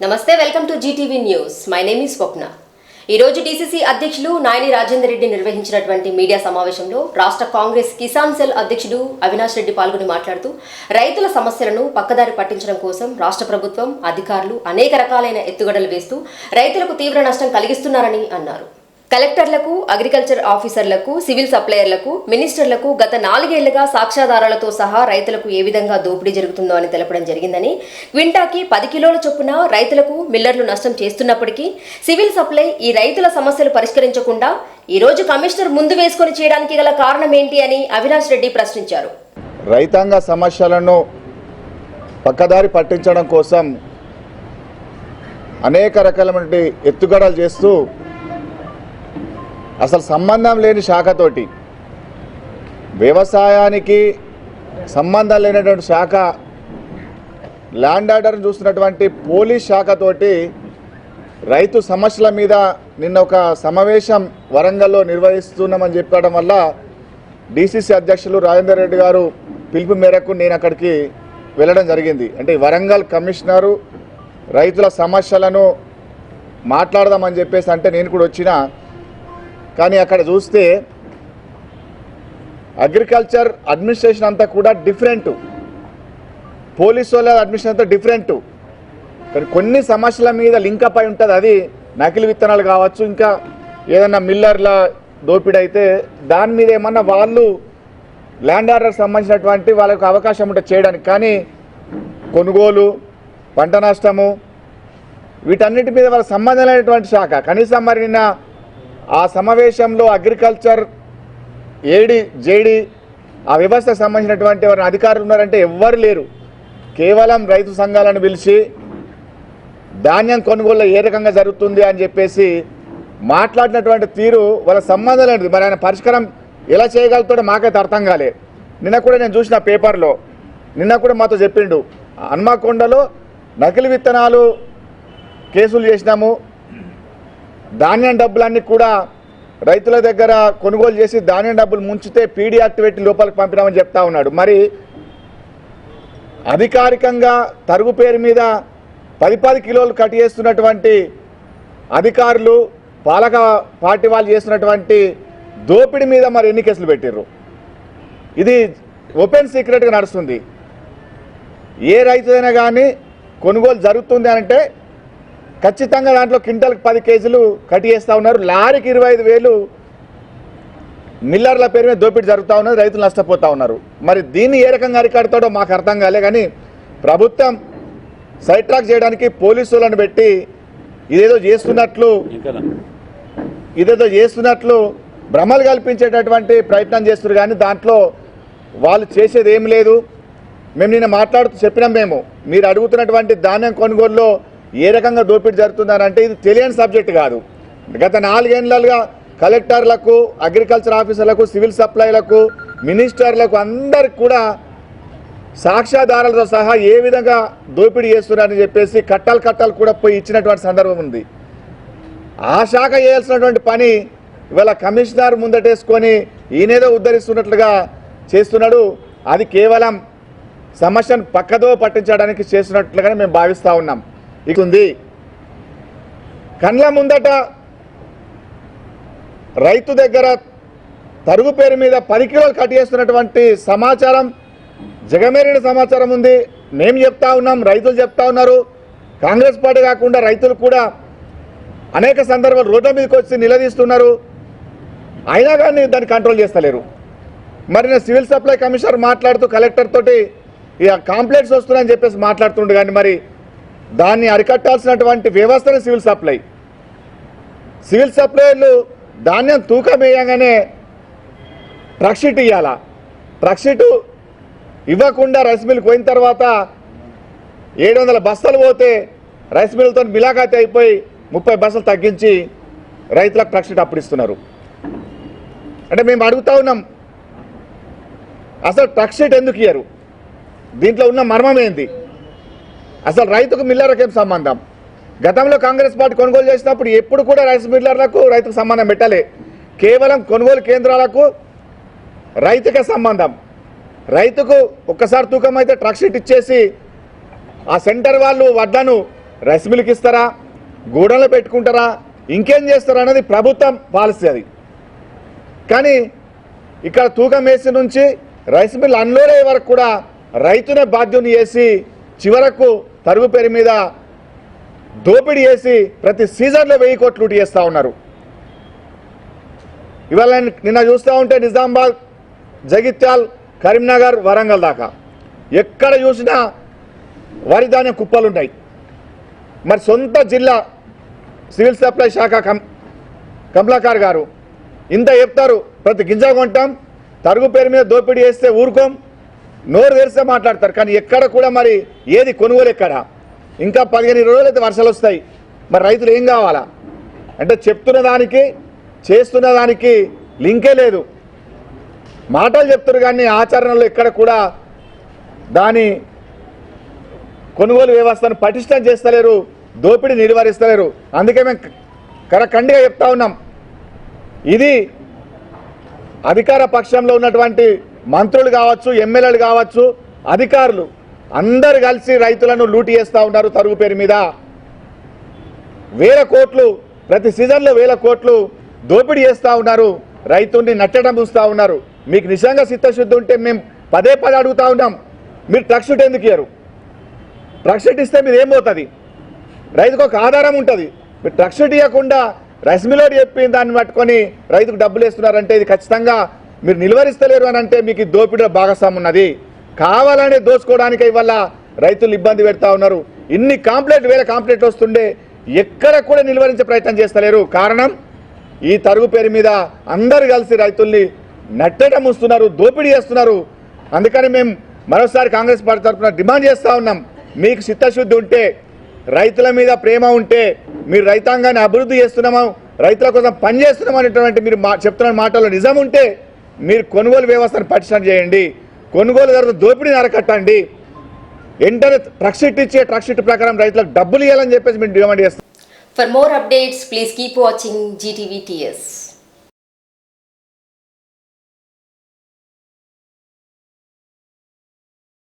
నమస్తే, welcome to GTV news. My name is Swapna. ఈ రోజు డీసీసీ అధ్యక్షులు నాయని రాజేందర్ రెడ్డి నిర్వహించినటువంటి మీడియా సమావేశంలో రాష్ట్ర కాంగ్రెస్ కిసాన్ సెల్ అధ్యక్షుడు అవినాష్ రెడ్డి పాల్గొని మాట్లాడుతూ రైతుల సమస్యలను పక్కదారి పట్టించడం కోసం రాష్ట్ర ప్రభుత్వం అధికారులు అనేక రకాలైన ఎత్తుగడలు వేస్తూ రైతులకు తీవ్ర నష్టం కలిగిస్తున్నారని అన్నారు. కలెక్టర్లకు, అగ్రికల్చర్ ఆఫీసర్లకు, సివిల్ సప్లయర్లకు, మినిస్టర్లకు గత 4 ఏళ్లుగా సాక్ష్యాధారాలతో సహా రైతులకు ఏ విధంగా దోపిడీ జరుగుతుందో అని తెలపడం జరిగిందని, క్వింటాకి 10 కిలోల చొప్పున రైతులకు మిల్లర్లు నష్టం చేస్తున్నప్పటికీ సివిల్ సప్లై ఈ రైతుల సమస్యలు పరిష్కరించకుండా ఈ రోజు కమిషనర్ ముందు వేసుకొని చేయడానికి గల కారణం ఏంటి అని అవినాష్ రెడ్డి ప్రశ్నించారు. రైతాంగ సమస్యలను పక్కదారి పట్టించడం కోసం అనేక రకాలైన ఎత్తుగడలు చేస్తూ అసలు సంబంధం లేని శాఖతోటి, వ్యవసాయానికి సంబంధం లేనటువంటి శాఖ, ల్యాండ్ ఆర్డర్ని చూస్తున్నటువంటి పోలీస్ శాఖతోటి రైతు సమస్యల మీద నిన్న ఒక సమావేశం వరంగల్లో నిర్వహిస్తున్నామని చెప్పడం వల్ల డీసీసీ అధ్యక్షులు రాజేందర్ రెడ్డి గారు పిలుపు మేరకు నేను అక్కడికి వెళ్ళడం జరిగింది. అంటే వరంగల్ కమిషనరు రైతుల సమస్యలను మాట్లాడదామని చెప్పేసి అంటే నేను కూడా వచ్చిన. కానీ అక్కడ చూస్తే అగ్రికల్చర్ అడ్మినిస్ట్రేషన్ అంతా కూడా డిఫరెంట్, పోలీసు వాళ్ళ అడ్మినిస్ట్రేషన్ అంతా డిఫరెంట్. కానీ కొన్ని సమస్యల మీద లింకప్ అయి ఉంటుంది. అది నకిలీ విత్తనాలు కావచ్చు, ఇంకా ఏదన్నా మిల్లర్ల దోపిడీ అయితే దాని మీద ఏమన్నా వాళ్ళు ల్యాండ్ ఆర్డర్కి సంబంధించినటువంటి వాళ్ళకు అవకాశం ఉంటే చేయడానికి. కానీ కొనుగోలు, పంట నష్టము, వీటన్నిటి మీద వాళ్ళ సంబంధం లేనటువంటి శాఖ. కనీసం మరి నిన్న ఆ సమావేశంలో అగ్రికల్చర్ ఏడి జేడి ఆ వ్యవస్థకు సంబంధించినటువంటి ఎవరైనా అధికారులు ఉన్నారంటే ఎవ్వరు లేరు. కేవలం రైతు సంఘాలను పిలిచి ధాన్యం కొనుగోలు ఏ రకంగా జరుగుతుంది అని చెప్పేసి మాట్లాడినటువంటి తీరు వాళ్ళ సంబంధం లేనిది. మరి ఆయన పరిష్కారం ఎలా చేయగలుగుతాడో మాకైతే అర్థం కాలే. నిన్న కూడా నేను చూసిన పేపర్లో, నిన్న కూడా మాతో చెప్పిండు, హన్మకొండలో నకిలీ విత్తనాలు కేసులు చేసినాము, ధాన్యం డబ్బులన్నీ కూడా రైతుల దగ్గర కొనుగోలు చేసి ధాన్యం డబ్బులు ముంచితే పీడీ యాక్టివేట్ లోపలికి పంపినామని చెప్తా ఉన్నాడు. మరి అధికారికంగా తరుగు పేరు మీద 10 కిలోలు కట్ చేస్తున్నటువంటి అధికారులు, పాలక పార్టీ వాళ్ళు చేస్తున్నటువంటి దోపిడీ మీద మరి ఎన్ని కేసులు పెట్టారు? ఇది ఓపెన్ సీక్రెట్గా నడుస్తుంది. ఏ రైతు కానీ కొనుగోలు జరుగుతుంది అంటే ఖచ్చితంగా దాంట్లో క్వింటాల్కి 10 కేజీలు కట్ చేస్తూ ఉన్నారు. లారీకి 25,000 మిల్లర్ల పేరు మీద దోపిడీ జరుగుతూ ఉన్నది, రైతులు నష్టపోతూ ఉన్నారు. మరి దీన్ని ఏ రకంగా అరికడతాడో మాకు అర్థం కాలే. కానీ ప్రభుత్వం సైడ్ ట్రాక్ చేయడానికి పోలీసులను పెట్టి ఇదేదో చేస్తున్నట్లు భ్రమలు కల్పించేటటువంటి ప్రయత్నం చేస్తున్నారు. కానీ దాంట్లో వాళ్ళు చేసేది ఏం లేదు. మేము నిన్న మాట్లాడుతూ చెప్పినాం, మీరు అడుగుతున్నటువంటి ధాన్యం కొనుగోలులో ఏ రకంగా దోపిడీ జరుగుతుందని ఇది తెలియని సబ్జెక్ట్ కాదు. గత 4 ఏళ్లుగా కలెక్టర్లకు, అగ్రికల్చర్ ఆఫీసర్లకు, సివిల్ సప్లైలకు, మినిస్టర్లకు అందరికి కూడా సాక్ష్యాధారాలతో సహా ఏ విధంగా దోపిడీ చేస్తున్నారని చెప్పేసి కట్టాలు కూడా పోయి ఇచ్చినటువంటి సందర్భం ఉంది. ఆ శాఖ చేయాల్సినటువంటి పని ఇవాళ కమిషనర్ ముందటేసుకొని ఈయనేదో ఉద్ధరిస్తున్నట్లుగా చేస్తున్నాడు. అది కేవలం సమస్యను పక్కదో పట్టించడానికి చేస్తున్నట్లుగానే మేము భావిస్తూ ఉన్నాం. ఇకుంది కండ్ల ముందట రైతు దగ్గర తరుగు పేరు మీద 10 కిలోలు కట్ చేస్తున్నటువంటి సమాచారం, జగమేరిన సమాచారం ఉంది. మేము చెప్తా ఉన్నాం, రైతులు చెప్తా ఉన్నారు. కాంగ్రెస్ పార్టీ కాకుండా రైతులు కూడా అనేక సందర్భాలు రోడ్ల మీదకి వచ్చి నిలదీస్తున్నారు. అయినా కానీ దాన్ని కంట్రోల్ చేస్తలేరు. మరి నేను సివిల్ సప్లై కమిషనర్ మాట్లాడుతూ కలెక్టర్ తోటి ఇక కాంప్లైంట్స్ వస్తున్నాయని చెప్పేసి మాట్లాడుతుండే. కానీ మరి దాన్ని అరికట్టాల్సినటువంటి వ్యవస్థనే సివిల్ సప్లైర్లు ధాన్యం తూకం వేయగానే ట్రక్ షీట్ ఇవ్వాలా, ట్రక్ షీటు ఇవ్వకుండా రైస్ మిల్కి పోయిన తర్వాత 700 బస్తాలు పోతే రైస్ మిల్తో మిలాఖాతి అయిపోయి 30 బస్తాలు తగ్గించి రైతులకు ట్రక్ షీట్ అప్పుడు ఇస్తున్నారు. అంటే మేము అడుగుతా ఉన్నాం, అసలు ట్రక్ షీట్ ఎందుకు ఇయ్యరు? దీంట్లో ఉన్న మర్మం ఏంది? అసలు రైతుకు మిల్లర్లకు ఏం సంబంధం? గతంలో కాంగ్రెస్ పార్టీ కొనుగోలు చేసినప్పుడు ఎప్పుడు కూడా రైస్ మిల్లర్లకు రైతుకు సంబంధం పెట్టలే. కేవలం కొనుగోలు కేంద్రాలకు రైతుకే సంబంధం. రైతుకు ఒక్కసారి తూకం అయితే ట్రక్ షీట్ ఇచ్చేసి ఆ సెంటర్ వాళ్ళు వడ్లను రైస్ మిల్కి ఇస్తారా, గూడెంలో పెట్టుకుంటారా, ఇంకేం చేస్తారా అన్నది ప్రభుత్వం పాలసీ అది. కానీ ఇక్కడ తూకం వేసి నుంచి రైస్ మిల్ అన్లోడ్ అయ్యే వరకు కూడా రైతునే బాధ్యుని చేసి చివరకు తరుగు పేరు మీద దోపిడీ చేసి ప్రతి సీజన్లో 1000 కోట్లు లూటీ చేస్తూ ఉన్నారు. ఇవాళ నిన్న చూస్తూ ఉంటే నిజామాబాద్, జగిత్యాల్, కరీంనగర్, వరంగల్ దాకా ఎక్కడ చూసినా వరి ధాన్యం కుప్పలు ఉన్నాయి. మరి సొంత జిల్లా సివిల్ సప్లై శాఖ కమలాకర్ గారు ఇంత చెప్తారు, ప్రతి గింజ కొంటాం, తరుగు పేరు మీద దోపిడీ చేస్తే ఊరుకోం, నోరు తెరిస్తే మాట్లాడతారు. కానీ ఎక్కడ కూడా మరి ఏది కొనుగోలు ఎక్కడ? ఇంకా 15-20 రోజులు అయితే వర్షాలు వస్తాయి. మరి రైతులు ఏం కావాలా అంటే చెప్తున్న దానికి చేస్తున్న దానికి లింకే లేదు. మాటలు చెప్తారు కానీ ఆచరణలో ఎక్కడ కూడా దాని కొనుగోలు వ్యవస్థను పటిష్టం చేస్తలేరు, దోపిడీ నిలువరిస్తలేరు. అందుకే మేము కరఖండిగా చెప్తా ఉన్నాం, ఇది అధికార పక్షంలో ఉన్నటువంటి మంత్రులు కావచ్చు, ఎమ్మెల్యేలు కావచ్చు, అధికారులు అందరు కలిసి రైతులను లూటీ చేస్తూ ఉన్నారు. తరుగు పేరు మీద 1000 కోట్లు, ప్రతి సీజన్లో 1000 కోట్లు దోపిడీ చేస్తూ ఉన్నారు, రైతుల్ని నట్టడం చూస్తూ ఉన్నారు. మీకు నిజంగా చిత్తశుద్ధి ఉంటే మేము పదే అడుగుతా ఉన్నాం, మీరు ట్రక్ షూట్ ఎందుకు ఇయ్యరు? ట్రక్ షూట్ ఇస్తే మీరు ఏం పోతుంది? రైతుకు ఒక ఆధారం ఉంటుంది. మీరు ట్రక్ షూట్ ఇవ్వకుండా రైస్ మిల్లోడ్ చెప్పి దాన్ని పట్టుకొని రైతుకు డబ్బులు వేస్తున్నారంటే ఇది ఖచ్చితంగా మీరు నిలువరిస్తలేరు అని అంటే మీకు దోపిడీలో భాగస్వామ్యం ఉన్నది. కావాలనే దోచుకోవడానికి ఇవాళ రైతులు ఇబ్బంది పెడతా ఉన్నారు. ఇన్ని కాంప్లైంట్ 1000 కాంప్లైంట్లు వస్తుండే ఎక్కడ కూడా నిలువరించే ప్రయత్నం చేస్తలేరు. కారణం ఈ తరుగు పేరు మీద అందరు కలిసి రైతుల్ని నట్టడం వస్తున్నారు, దోపిడీ చేస్తున్నారు. అందుకని మేము మరోసారి కాంగ్రెస్ పార్టీ తరఫున డిమాండ్ చేస్తూ ఉన్నాం, మీకు చిత్తశుద్ధి ఉంటే, రైతుల మీద ప్రేమ ఉంటే, మీరు రైతాంగాన్ని అభివృద్ధి చేస్తున్నాము, రైతుల కోసం పనిచేస్తున్నాం అనేటువంటి మీరు చెప్తున్న మాటల్లో నిజం ఉంటే మీరు కొనుగోలు వ్యవస్థను పటిష్టం చేయండి, కొనుగోలు ధర దోపిడీని అరకట్టండి, వెంటనే ట్రక్ షీట్ ఇచ్చే ట్రక్ షీట్ ప్రకారం రైతులకు డబ్బులు ఇవ్వాలని చెప్పేసి మేము డిమాండ్ చేస్తాం. For more updates, please keep watching GTV TS.